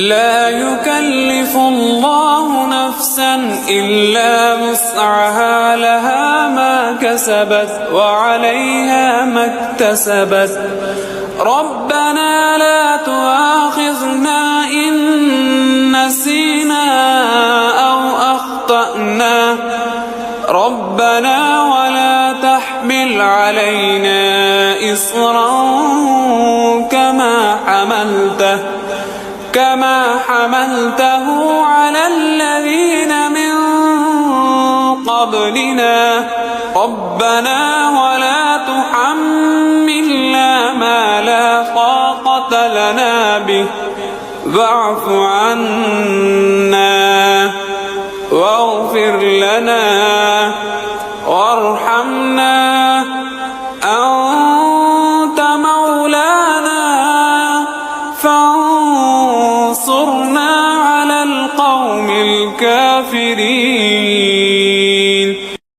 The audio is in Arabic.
لا يكلف الله نفسا إلا وسعها لها ما كسبت وعليها ما اكتسبت ربنا لا تؤاخذنا إن نسينا أو أخطأنا ربنا ولا تحمل علينا إصرا كما حملته على الذين من قبلنا ربنا ولا تحملنا ما لا طاقة لنا به واعف عنا واغفر لنا وارحمنا أنت مولانا فانصرنا على القوم الكافرين.